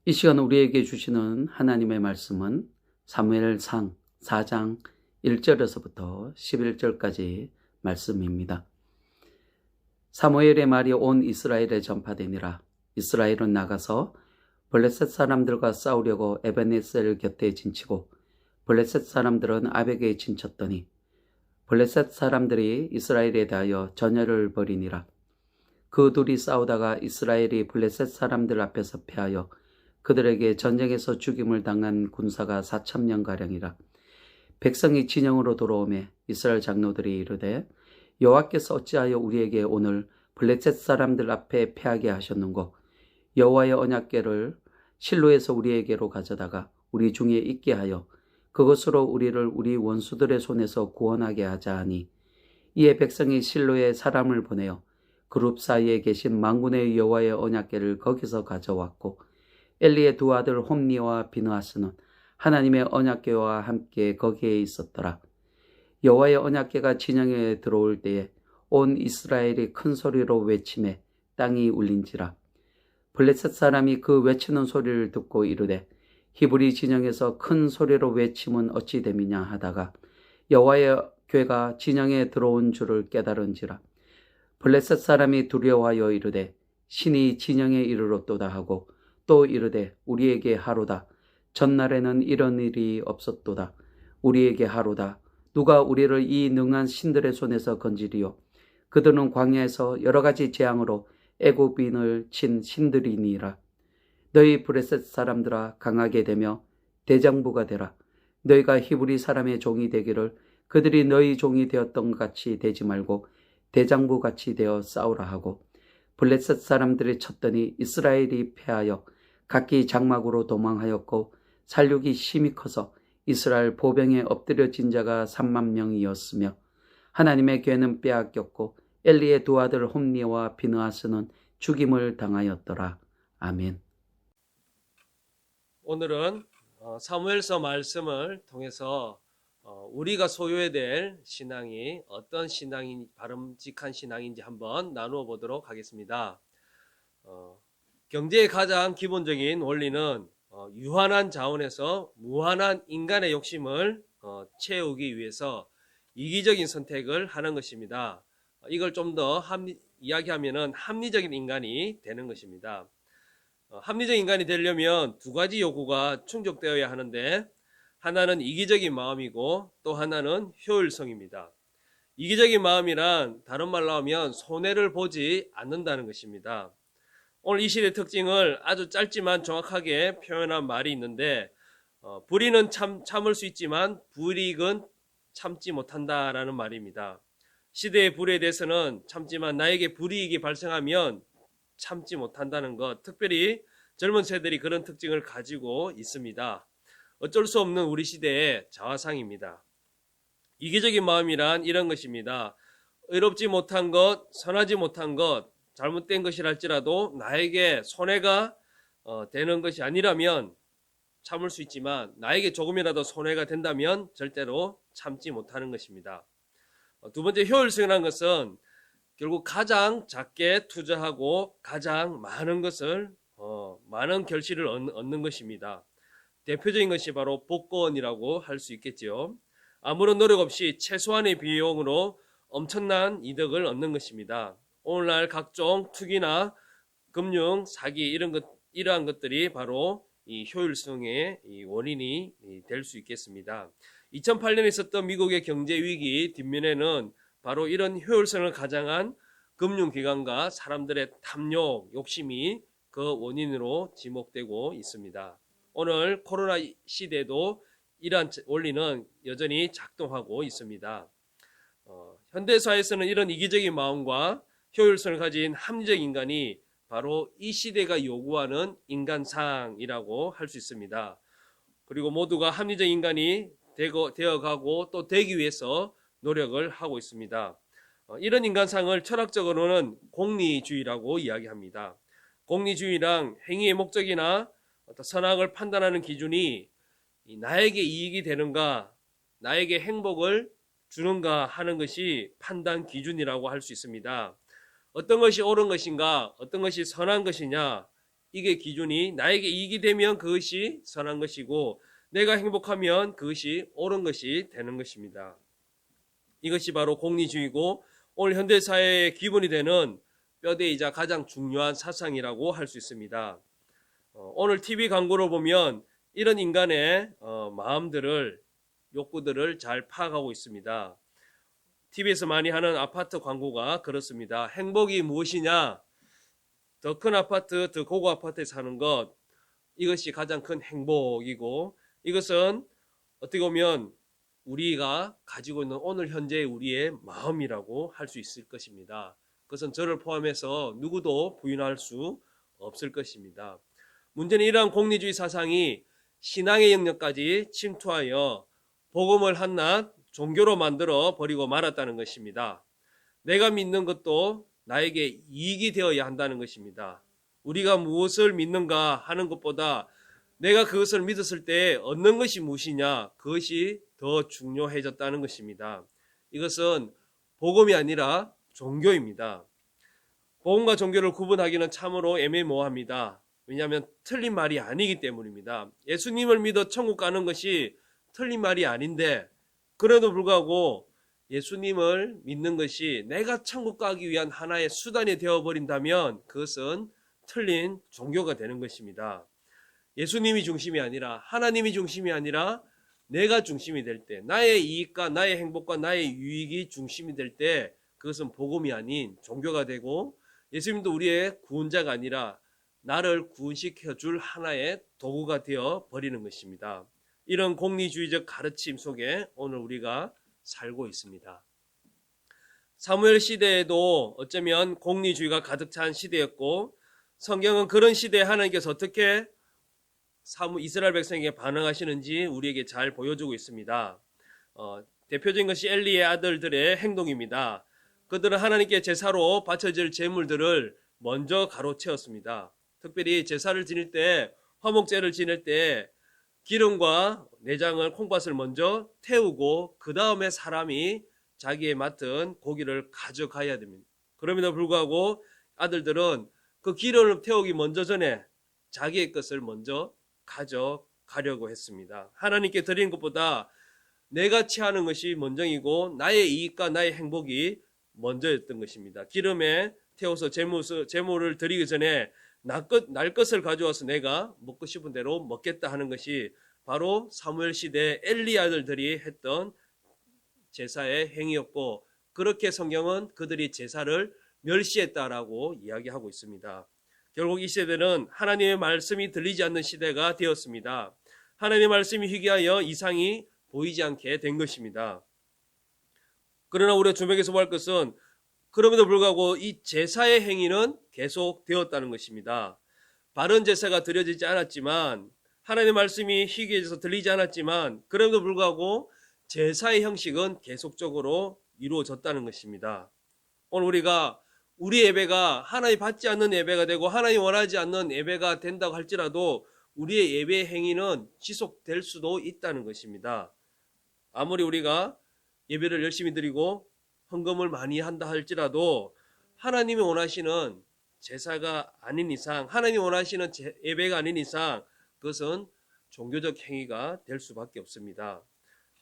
이 시간 우리에게 주시는 하나님의 말씀은 사무엘상 4장 1절에서부터 11절까지 말씀입니다. 사무엘의 말이 온 이스라엘에 전파되니라. 이스라엘은 나가서 블레셋 사람들과 싸우려고 에베네셀 곁에 진치고 블레셋 사람들은 아벡에 진쳤더니 블레셋 사람들이 이스라엘에 대하여 전열을 벌이니라. 그 둘이 싸우다가 이스라엘이 블레셋 사람들 앞에서 패하여 그들에게 전쟁에서 죽임을 당한 군사가 4,000명가량이라. 백성이 진영으로 돌아오매 이스라엘 장로들이 이르되 여호와께서 어찌하여 우리에게 오늘 블레셋 사람들 앞에 패하게 하셨는고? 여호와의 언약궤를 실로에서 우리에게로 가져다가 우리 중에 있게 하여 그것으로 우리를 우리 원수들의 손에서 구원하게 하자 하니, 이에 백성이 실로에 사람을 보내어 그룹 사이에 계신 만군의 여호와의 언약궤를 거기서 가져왔고, 엘리의 두 아들 홈니와 비느하스는 하나님의 언약궤와 함께 거기에 있었더라. 여호와의 언약궤가 진영에 들어올 때에 온 이스라엘이 큰 소리로 외치매 땅이 울린지라. 블레셋 사람이 그 외치는 소리를 듣고 이르되 히브리 진영에서 큰 소리로 외침은 어찌 됨이냐 하다가 여호와의 궤가 진영에 들어온 줄을 깨달은지라. 블레셋 사람이 두려워하여 이르되 신이 진영에 이르렀도다 하고, 또 이르되 우리에게 하로다. 전날에는 이런 일이 없었도다. 우리에게 하로다. 누가 우리를 이 능한 신들의 손에서 건지리요? 그들은 광야에서 여러 가지 재앙으로 애굽인을 친 신들이니라. 너희 블레셋 사람들아, 강하게 되며 대장부가 되라. 너희가 히브리 사람의 종이 되기를 그들이 너희 종이 되었던 것 같이 되지 말고 대장부 같이 되어 싸우라 하고, 블레셋 사람들이 쳤더니 이스라엘이 패하여 각기 장막으로 도망하였고, 살육이 심히 커서 이스라엘 보병에 엎드려진 자가 30,000명이었으며 하나님의 궤는 빼앗겼고 엘리의 두 아들 홈니와 비느하스는 죽임을 당하였더라. 아멘. 오늘은 사무엘서 말씀을 통해서 우리가 소유해야 될 신앙이 어떤 신앙이 바람직한 신앙인지 한번 나누어 보도록 하겠습니다. 경제의 가장 기본적인 원리는 유한한 자원에서 무한한 인간의 욕심을 채우기 위해서 이기적인 선택을 하는 것입니다. 이걸 좀 더 이야기하면은 합리적인 인간이 되는 것입니다. 합리적인 인간이 되려면 두 가지 요구가 충족되어야 하는데, 하나는 이기적인 마음이고 또 하나는 효율성입니다. 이기적인 마음이란 다른 말로 하면 손해를 보지 않는다는 것입니다. 오늘 이 시대의 특징을 아주 짧지만 정확하게 표현한 말이 있는데, 불의는 참을 수 있지만 불이익은 참지 못한다라는 말입니다. 시대의 불의에 대해서는 참지만 나에게 불이익이 발생하면 참지 못한다는 것, 특별히 젊은 세대들이 그런 특징을 가지고 있습니다. 어쩔 수 없는 우리 시대의 자화상입니다. 이기적인 마음이란 이런 것입니다. 의롭지 못한 것, 선하지 못한 것, 잘못된 것이랄지라도 나에게 손해가 되는 것이 아니라면 참을 수 있지만 나에게 조금이라도 손해가 된다면 절대로 참지 못하는 것입니다. 두 번째, 효율성이라는 것은 결국 가장 작게 투자하고 가장 많은 것을 많은 결실을 얻는 것입니다. 대표적인 것이 바로 복권이라고 할 수 있겠죠. 아무런 노력 없이 최소한의 비용으로 엄청난 이득을 얻는 것입니다. 오늘날 각종 투기나 금융 사기 이러한 것들이 바로 이 효율성의 원인이 될 수 있겠습니다. 2008년에 있었던 미국의 경제 위기 뒷면에는 바로 이런 효율성을 가장한 금융기관과 사람들의 탐욕, 욕심이 그 원인으로 지목되고 있습니다. 오늘 코로나 시대에도 이러한 원리는 여전히 작동하고 있습니다. 현대사회에서는 이런 이기적인 마음과 효율성을 가진 합리적 인간이 바로 이 시대가 요구하는 인간상이라고 할 수 있습니다. 그리고 모두가 합리적 인간이 되어가고 또 되기 위해서 노력을 하고 있습니다. 이런 인간상을 철학적으로는 공리주의라고 이야기합니다. 공리주의랑 행위의 목적이나 어떤 선악을 판단하는 기준이 나에게 이익이 되는가, 나에게 행복을 주는가 하는 것이 판단 기준이라고 할 수 있습니다. 어떤 것이 옳은 것인가, 어떤 것이 선한 것이냐, 이게 기준이 나에게 이익이 되면 그것이 선한 것이고 내가 행복하면 그것이 옳은 것이 되는 것입니다. 이것이 바로 공리주의고 오늘 현대사회의 기본이 되는 뼈대이자 가장 중요한 사상이라고 할 수 있습니다. 오늘 TV 광고를 보면 이런 인간의 마음들을, 욕구들을 잘 파악하고 있습니다. TV에서 많이 하는 아파트 광고가 그렇습니다. 행복이 무엇이냐? 더 큰 아파트, 더 고급 아파트에 사는 것, 이것이 가장 큰 행복이고, 이것은 어떻게 보면 우리가 가지고 있는 오늘 현재의 우리의 마음이라고 할 수 있을 것입니다. 그것은 저를 포함해서 누구도 부인할 수 없을 것입니다. 문제는 이러한 공리주의 사상이 신앙의 영역까지 침투하여 복음을 한낱 종교로 만들어 버리고 말았다는 것입니다. 내가 믿는 것도 나에게 이익이 되어야 한다는 것입니다. 우리가 무엇을 믿는가 하는 것보다 내가 그것을 믿었을 때 얻는 것이 무엇이냐, 그것이 더 중요해졌다는 것입니다. 이것은 복음이 아니라 종교입니다. 복음과 종교를 구분하기는 참으로 애매모호합니다. 왜냐하면 틀린 말이 아니기 때문입니다. 예수님을 믿어 천국 가는 것이 틀린 말이 아닌데, 그래도 불구하고 예수님을 믿는 것이 내가 천국 가기 위한 하나의 수단이 되어버린다면 그것은 틀린 종교가 되는 것입니다. 예수님이 중심이 아니라, 하나님이 중심이 아니라 내가 중심이 될 때, 나의 이익과 나의 행복과 나의 유익이 중심이 될 때 그것은 복음이 아닌 종교가 되고, 예수님도 우리의 구원자가 아니라 나를 구원시켜 줄 하나의 도구가 되어 버리는 것입니다. 이런 공리주의적 가르침 속에 오늘 우리가 살고 있습니다. 사무엘 시대에도 어쩌면 공리주의가 가득 찬 시대였고, 성경은 그런 시대에 하나님께서 어떻게 이스라엘 백성에게 반응하시는지 우리에게 잘 보여주고 있습니다. 대표적인 것이 엘리의 아들들의 행동입니다. 그들은 하나님께 제사로 바쳐질 제물들을 먼저 가로채웠습니다. 특별히 제사를 지낼 때, 화목제를 지낼 때 기름과 내장을, 콩팥을 먼저 태우고 그 다음에 사람이 자기의 맡은 고기를 가져가야 됩니다. 그럼에도 불구하고 아들들은 그 기름을 태우기 먼저 전에 자기의 것을 먼저 가져가려고 했습니다. 하나님께 드리는 것보다 내가 취하는 것이 먼저이고 나의 이익과 나의 행복이 먼저였던 것입니다. 기름에 태워서 제물을 드리기 전에 날 것을 가져와서 내가 먹고 싶은 대로 먹겠다 하는 것이 바로 사무엘 시대 엘리 아들들이 했던 제사의 행위였고, 그렇게 성경은 그들이 제사를 멸시했다라고 이야기하고 있습니다. 결국 이 시대는 하나님의 말씀이 들리지 않는 시대가 되었습니다. 하나님의 말씀이 희귀하여 이상이 보이지 않게 된 것입니다. 그러나 우리가 주목해서 볼 것은, 그럼에도 불구하고 이 제사의 행위는 계속 되었다는 것입니다. 바른 제사가 드려지지 않았지만, 하나님의 말씀이 희귀해져서 들리지 않았지만, 그럼에도 불구하고 제사의 형식은 계속적으로 이루어졌다는 것입니다. 오늘 우리가 우리 예배가 하나님 받지 않는 예배가 되고 하나님 원하지 않는 예배가 된다고 할지라도 우리의 예배 행위는 지속될 수도 있다는 것입니다. 아무리 우리가 예배를 열심히 드리고 헌금을 많이 한다 할지라도 하나님이 원하시는 제사가 아닌 이상, 하나님이 원하시는 예배가 아닌 이상 그것은 종교적 행위가 될 수밖에 없습니다.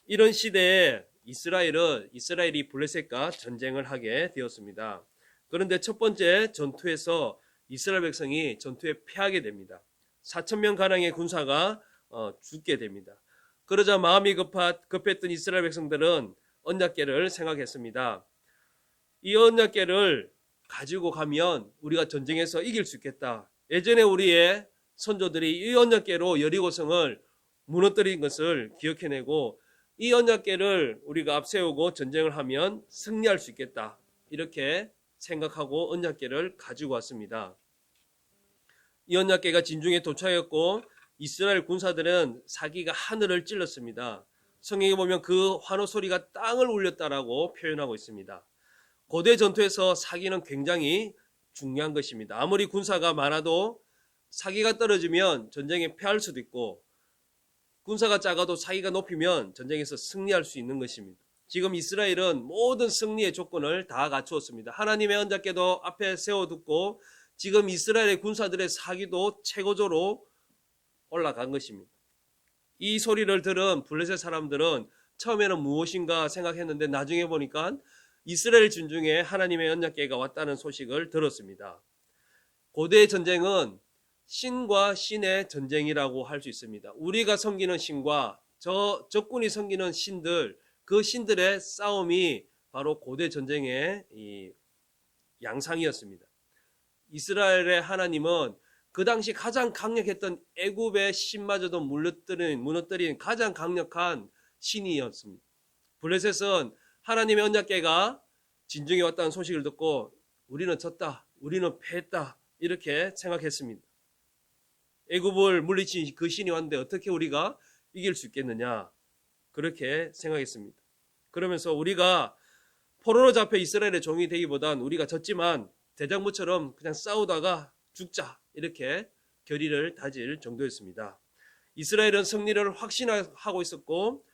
이런 시대에 이스라엘이 블레셋과 전쟁을 하게 되었습니다. 그런데 첫 번째 전투에서 이스라엘 백성이 전투에 패하게 됩니다. 4,000명 가량의 군사가 죽게 됩니다. 그러자 마음이 급했던 이스라엘 백성들은 언약궤를 생각했습니다. 이 언약궤를 가지고 가면 우리가 전쟁에서 이길 수 있겠다. 예전에 우리의 선조들이 이 언약궤로 여리고성을 무너뜨린 것을 기억해내고, 이 언약궤를 우리가 앞세우고 전쟁을 하면 승리할 수 있겠다, 이렇게 생각하고 언약궤를 가지고 왔습니다. 이 언약궤가 진중에 도착했고 이스라엘 군사들은 사기가 하늘을 찔렀습니다. 성경에 보면 그 환호 소리가 땅을 울렸다라고 표현하고 있습니다. 고대 전투에서 사기는 굉장히 중요한 것입니다. 아무리 군사가 많아도 사기가 떨어지면 전쟁에 패할 수도 있고, 군사가 작아도 사기가 높이면 전쟁에서 승리할 수 있는 것입니다. 지금 이스라엘은 모든 승리의 조건을 다 갖추었습니다. 하나님의 언약궤도 앞에 세워두고 지금 이스라엘의 군사들의 사기도 최고조로 올라간 것입니다. 이 소리를 들은 블레셋 사람들은 처음에는 무엇인가 생각했는데 나중에 보니까 이스라엘 군중에 하나님의 언약궤가 왔다는 소식을 들었습니다. 고대의 전쟁은 신과 신의 전쟁이라고 할 수 있습니다. 우리가 섬기는 신과 적군이 섬기는 신들, 그 신들의 싸움이 바로 고대 전쟁의 이 양상이었습니다. 이스라엘의 하나님은 그 당시 가장 강력했던 애굽의 신마저도 무너뜨린 가장 강력한 신이었습니다. 블레셋은 하나님의 언약궤가 진정해 왔다는 소식을 듣고 우리는 졌다, 우리는 패했다 이렇게 생각했습니다. 애굽을 물리친 그 신이 왔는데 어떻게 우리가 이길 수 있겠느냐 그렇게 생각했습니다. 그러면서 우리가 포로로 잡혀 이스라엘의 종이 되기보단 우리가 졌지만 대장부처럼 그냥 싸우다가 죽자 이렇게 결의를 다질 정도였습니다. 이스라엘은 승리를 확신하고 있었고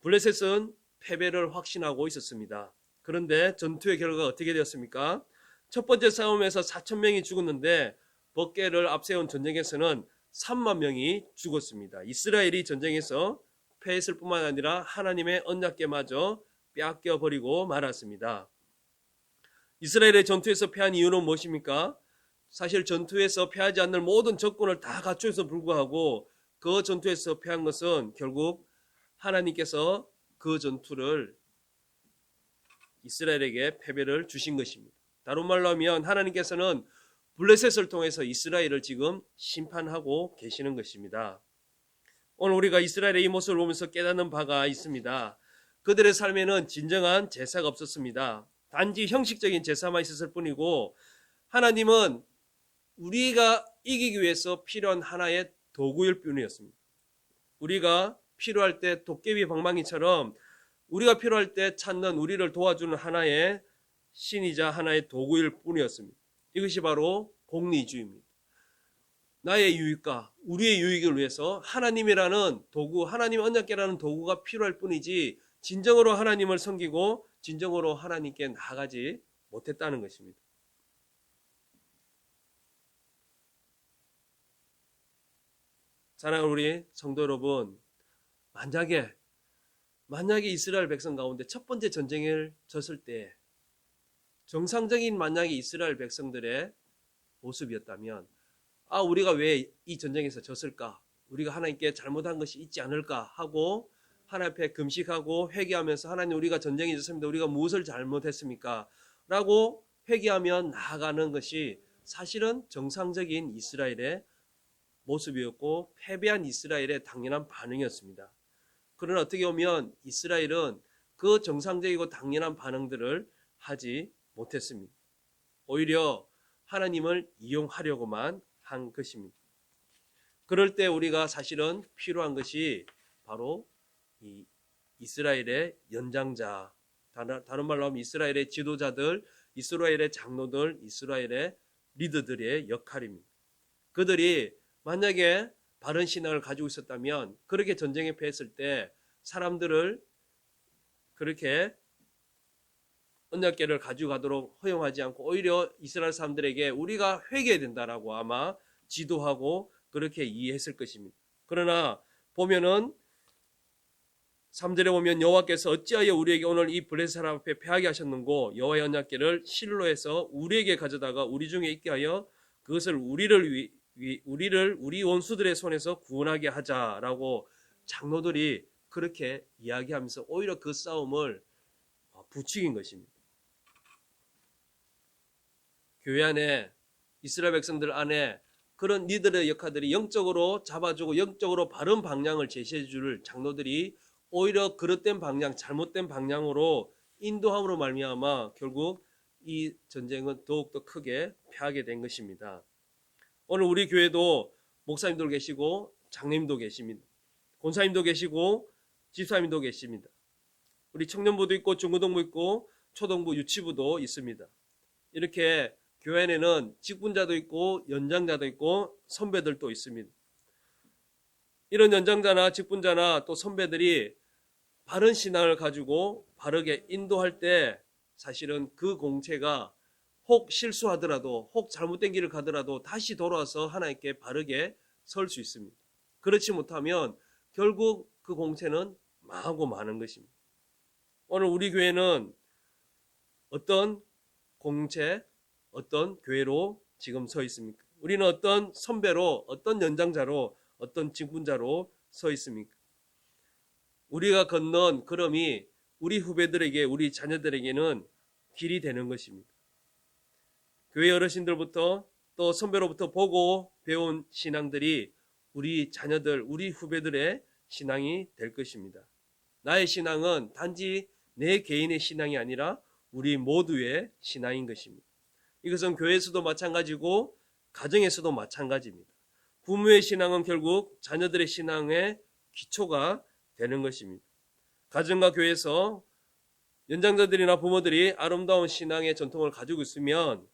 블레셋은 패배를 확신하고 있었습니다. 그런데 전투의 결과가 어떻게 되었습니까? 첫 번째 싸움에서 4,000명이 죽었는데 법궤를 앞세운 전쟁에서는 3만 명이 죽었습니다. 이스라엘이 전쟁에서 패했을 뿐만 아니라 하나님의 언약궤마저 빼앗겨버리고 말았습니다. 이스라엘의 전투에서 패한 이유는 무엇입니까? 사실 전투에서 패하지 않는 모든 적군을 다 갖추어서 불구하고 그 전투에서 패한 것은 결국 하나님께서 그 전투를 이스라엘에게 패배를 주신 것입니다. 다른 말로 하면 하나님께서는 블레셋을 통해서 이스라엘을 지금 심판하고 계시는 것입니다. 오늘 우리가 이스라엘의 이 모습을 보면서 깨닫는 바가 있습니다. 그들의 삶에는 진정한 제사가 없었습니다. 단지 형식적인 제사만 있었을 뿐이고 하나님은 우리가 이기기 위해서 필요한 하나의 도구일 뿐이었습니다. 우리가 필요할 때 도깨비 방망이처럼 우리가 필요할 때 찾는 우리를 도와주는 하나의 신이자 하나의 도구일 뿐이었습니다. 이것이 바로 공리주의입니다. 나의 유익과 우리의 유익을 위해서 하나님이라는 도구, 하나님의 언약궤라는 도구가 필요할 뿐이지 진정으로 하나님을 섬기고 진정으로 하나님께 나아가지 못했다는 것입니다. 사랑하는 우리 성도 여러분, 만약에 이스라엘 백성 가운데 첫 번째 전쟁을 졌을 때 정상적인 만약에 이스라엘 백성들의 모습이었다면 우리가 왜 이 전쟁에서 졌을까? 우리가 하나님께 잘못한 것이 있지 않을까? 하고 하나님 앞에 금식하고 회개하면서 하나님 우리가 전쟁에 졌습니다. 우리가 무엇을 잘못했습니까? 라고 회개하며 나아가는 것이 사실은 정상적인 이스라엘의 모습이었고 패배한 이스라엘의 당연한 반응이었습니다. 그러나 어떻게 보면 이스라엘은 그 정상적이고 당연한 반응들을 하지 못했습니다. 오히려 하나님을 이용하려고만 한 것입니다. 그럴 때 우리가 사실은 필요한 것이 바로 이 이스라엘의 연장자, 다른 말로 하면 이스라엘의 지도자들, 이스라엘의 장로들, 이스라엘의 리더들의 역할입니다. 그들이 만약에 바른 신앙을 가지고 있었다면 그렇게 전쟁에 패했을 때 사람들을 그렇게 언약궤를 가지고 가도록 허용하지 않고 오히려 이스라엘 사람들에게 우리가 회개해야 된다라고 아마 지도하고 그렇게 이해했을 것입니다. 그러나 보면은 3절에 보면 여호와께서 어찌하여 우리에게 오늘 이 블레셋 사람 앞에 패하게 하셨는고 여호와의 언약궤를 실로에서 우리에게 가져다가 우리 중에 있게 하여 그것을 우리 원수들의 손에서 구원하게 하자라고 장로들이 그렇게 이야기하면서 오히려 그 싸움을 부추긴 것입니다. 교회 안에 이스라엘 백성들 안에 그런 리더의 역할들이 영적으로 잡아주고 영적으로 바른 방향을 제시해 줄 장로들이 오히려 그릇된 방향, 잘못된 방향으로 인도함으로 말미암아 결국 이 전쟁은 더욱더 크게 패하게 된 것입니다. 오늘 우리 교회도 목사님도 계시고 장로님도 계십니다. 권사님도 계시고 집사님도 계십니다. 우리 청년부도 있고 중고등부 있고 초등부 유치부도 있습니다. 이렇게 교회 안에는 직분자도 있고 연장자도 있고 선배들도 있습니다. 이런 연장자나 직분자나 또 선배들이 바른 신앙을 가지고 바르게 인도할 때 사실은 그 공체가 혹 실수하더라도 혹 잘못된 길을 가더라도 다시 돌아와서 하나님께 바르게 설 수 있습니다. 그렇지 못하면 결국 그 공체는 망하고 마는 것입니다. 오늘 우리 교회는 어떤 공체, 어떤 교회로 지금 서 있습니까? 우리는 어떤 선배로, 어떤 연장자로, 어떤 직분자로 서 있습니까? 우리가 건넌 걸음이 우리 후배들에게, 우리 자녀들에게는 길이 되는 것입니다. 교회 어르신들부터 또 선배로부터 보고 배운 신앙들이 우리 자녀들, 우리 후배들의 신앙이 될 것입니다. 나의 신앙은 단지 내 개인의 신앙이 아니라 우리 모두의 신앙인 것입니다. 이것은 교회에서도 마찬가지고 가정에서도 마찬가지입니다. 부모의 신앙은 결국 자녀들의 신앙의 기초가 되는 것입니다. 가정과 교회에서 연장자들이나 부모들이 아름다운 신앙의 전통을 가지고 있으면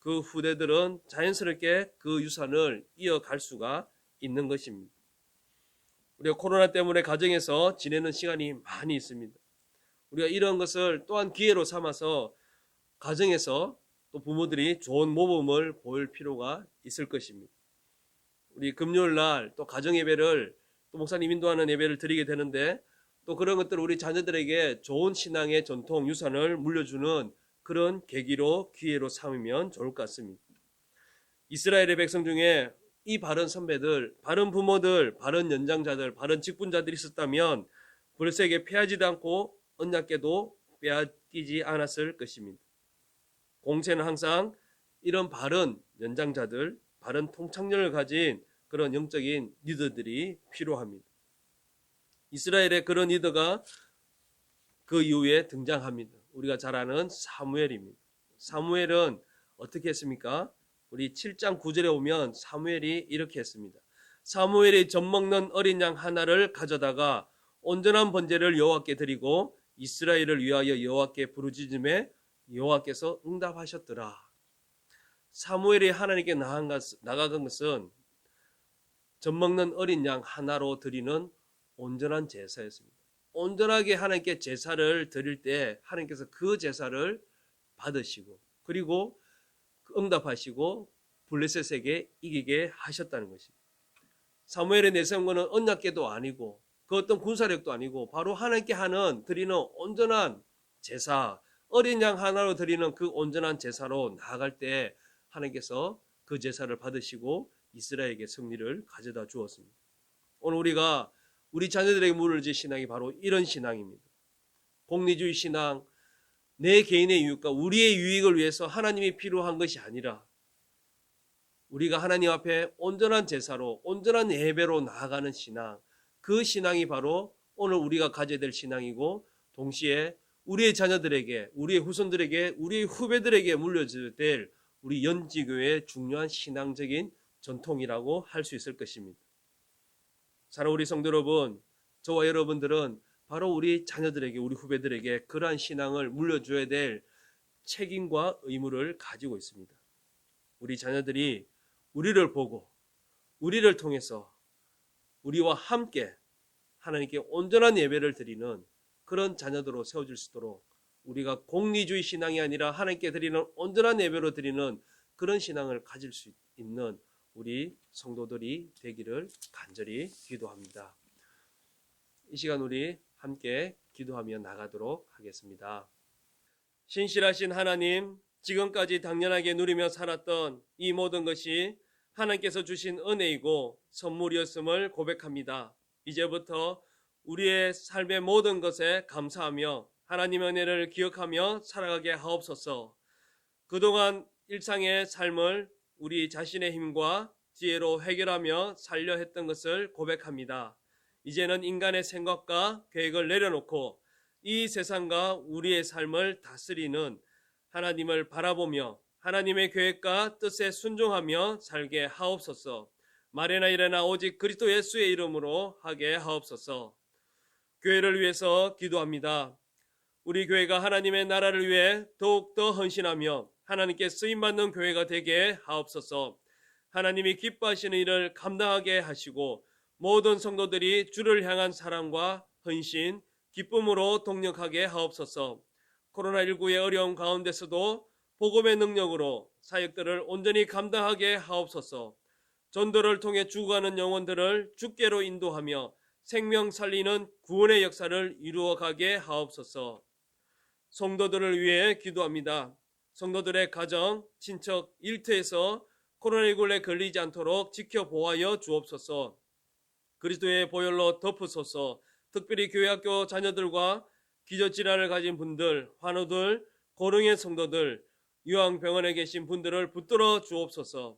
그 후대들은 자연스럽게 그 유산을 이어갈 수가 있는 것입니다. 우리가 코로나 때문에 가정에서 지내는 시간이 많이 있습니다. 우리가 이런 것을 또한 기회로 삼아서 가정에서 또 부모들이 좋은 모범을 보일 필요가 있을 것입니다. 우리 금요일 날 또 가정 예배를 또 목사님 인도하는 예배를 드리게 되는데 또 그런 것들을 우리 자녀들에게 좋은 신앙의 전통 유산을 물려주는 그런 계기로 기회로 삼으면 좋을 것 같습니다. 이스라엘의 백성 중에 이 바른 선배들, 바른 부모들, 바른 연장자들, 바른 직분자들이 있었다면 블레셋에게 패하지도 않고 언약궤도 빼앗기지 않았을 것입니다. 공세는 항상 이런 바른 연장자들, 바른 통찰력을 가진 그런 영적인 리더들이 필요합니다. 이스라엘의 그런 리더가 그 이후에 등장합니다. 우리가 잘 아는 사무엘입니다. 사무엘은 어떻게 했습니까? 우리 7장 9절에 오면 사무엘이 이렇게 했습니다. 사무엘이 젖먹는 어린 양 하나를 가져다가 온전한 번제를 여호와께 드리고 이스라엘을 위하여 여호와께 부르짖음에 여호와께서 응답하셨더라. 사무엘이 하나님께 나아간 것은 젖먹는 어린 양 하나로 드리는 온전한 제사였습니다. 온전하게 하나님께 제사를 드릴 때 하나님께서 그 제사를 받으시고 그리고 응답하시고 블레셋에게 이기게 하셨다는 것입니다. 사무엘의 내세운 것은 언약궤도 아니고 그 어떤 군사력도 아니고 바로 하나님께 드리는 온전한 제사, 어린 양 하나로 드리는 그 온전한 제사로 나아갈 때 하나님께서 그 제사를 받으시고 이스라엘에게 승리를 가져다 주었습니다. 오늘 우리가 우리 자녀들에게 물을 신앙이 바로 이런 신앙입니다. 공리주의 신앙, 내 개인의 유익과 우리의 유익을 위해서 하나님이 필요한 것이 아니라 우리가 하나님 앞에 온전한 제사로 온전한 예배로 나아가는 신앙, 그 신앙이 바로 오늘 우리가 가져야 될 신앙이고 동시에 우리의 자녀들에게, 우리의 후손들에게, 우리의 후배들에게 물려줘야 될 우리 연지교회의 중요한 신앙적인 전통이라고 할 수 있을 것입니다. 사랑하는 우리 성도 여러분, 저와 여러분들은 바로 우리 자녀들에게, 우리 후배들에게 그러한 신앙을 물려줘야 될 책임과 의무를 가지고 있습니다. 우리 자녀들이 우리를 보고 우리를 통해서 우리와 함께 하나님께 온전한 예배를 드리는 그런 자녀들로 세워질 수 있도록 우리가 공리주의 신앙이 아니라 하나님께 드리는 온전한 예배로 드리는 그런 신앙을 가질 수 있는 우리 성도들이 되기를 간절히 기도합니다. 이 시간 우리 함께 기도하며 나가도록 하겠습니다. 신실하신 하나님, 지금까지 당연하게 누리며 살았던 이 모든 것이 하나님께서 주신 은혜이고 선물이었음을 고백합니다. 이제부터 우리의 삶의 모든 것에 감사하며 하나님의 은혜를 기억하며 살아가게 하옵소서. 그동안 일상의 삶을 우리 자신의 힘과 지혜로 해결하며 살려 했던 것을 고백합니다. 이제는 인간의 생각과 계획을 내려놓고 이 세상과 우리의 삶을 다스리는 하나님을 바라보며 하나님의 계획과 뜻에 순종하며 살게 하옵소서. 말이나 이래나 오직 그리스도 예수의 이름으로 하게 하옵소서. 교회를 위해서 기도합니다. 우리 교회가 하나님의 나라를 위해 더욱더 헌신하며 하나님께 쓰임받는 교회가 되게 하옵소서. 하나님이 기뻐하시는 일을 감당하게 하시고 모든 성도들이 주를 향한 사랑과 헌신, 기쁨으로 동력하게 하옵소서. 코로나19의 어려운 가운데서도 복음의 능력으로 사역들을 온전히 감당하게 하옵소서. 전도를 통해 죽어가는 영혼들을 주께로 인도하며 생명 살리는 구원의 역사를 이루어가게 하옵소서. 성도들을 위해 기도합니다. 성도들의 가정, 친척, 일터에서 코로나19에 걸리지 않도록 지켜보아여 주옵소서. 그리스도의 보혈로 덮으소서. 특별히 교회학교 자녀들과 기저질환을 가진 분들, 환우들, 고령의 성도들, 요양병원에 계신 분들을 붙들어 주옵소서.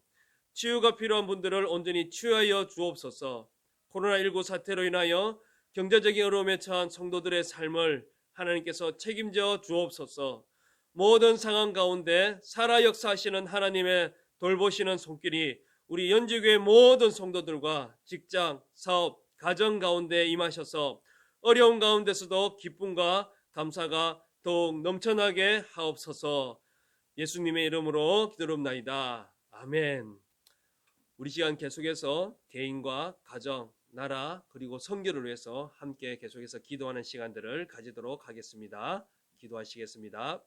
치유가 필요한 분들을 온전히 치유하여 주옵소서. 코로나19 사태로 인하여 경제적인 어려움에 처한 성도들의 삶을 하나님께서 책임져 주옵소서. 모든 상황 가운데 살아 역사하시는 하나님의 돌보시는 손길이 우리 연지교회 모든 성도들과 직장, 사업, 가정 가운데 임하셔서 어려운 가운데서도 기쁨과 감사가 더욱 넘쳐나게 하옵소서. 예수님의 이름으로 기도합나이다. 아멘. 우리 시간 계속해서 개인과 가정, 나라 그리고 선교를 위해서 함께 계속해서 기도하는 시간들을 가지도록 하겠습니다. 기도하시겠습니다.